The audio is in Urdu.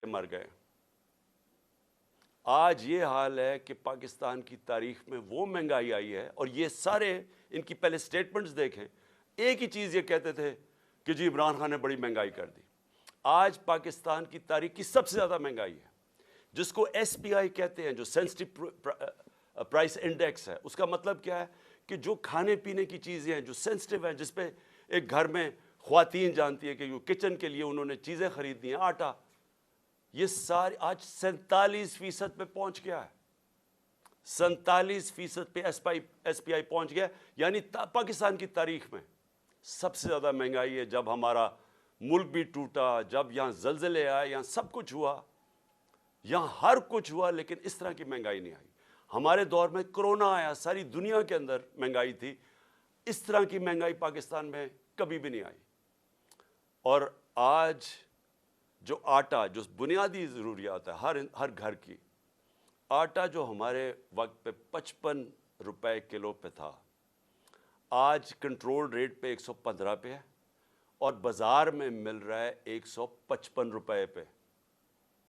مر گئے. آج یہ حال ہے کہ پاکستان کی تاریخ میں وہ مہنگائی آئی ہے, اور یہ سارے ان کی پہلے سٹیٹمنٹس دیکھیں, ایک ہی چیز یہ کہتے تھے کہ جی عمران خان نے بڑی مہنگائی کر دی. آج پاکستان کی تاریخ کی سب سے زیادہ مہنگائی ہے, جس کو ایس پی آئی کہتے ہیں, جو سینسٹیو پرائس انڈیکس ہے. اس کا مطلب کیا ہے کہ جو کھانے پینے کی چیزیں ہیں جو سینسٹیو ہیں, جس پہ ایک گھر میں خواتین جانتی ہے کہ جو کچن کے لیے انہوں نے چیزیں خریدنی ہیں, آٹا, یہ سارے آج 47% پہ پہنچ گیا ہے. 47% پہ ایس پی آئی پہنچ گیا, یعنی پاکستان کی تاریخ میں سب سے زیادہ مہنگائی ہے. جب ہمارا ملک بھی ٹوٹا, جب یہاں زلزلے آئے, یہاں سب کچھ ہوا, یہاں ہر کچھ ہوا, لیکن اس طرح کی مہنگائی نہیں آئی. ہمارے دور میں کرونا آیا, ساری دنیا کے اندر مہنگائی تھی, اس طرح کی مہنگائی پاکستان میں کبھی بھی نہیں آئی. اور آج جو آٹا, جو بنیادی ضروریات ہے ہر گھر کی, آٹا جو ہمارے وقت پہ 55 روپے کلو پہ تھا, آج کنٹرول ریٹ پہ 115 پہ ہے, اور بازار میں مل رہا ہے 155 روپے پہ.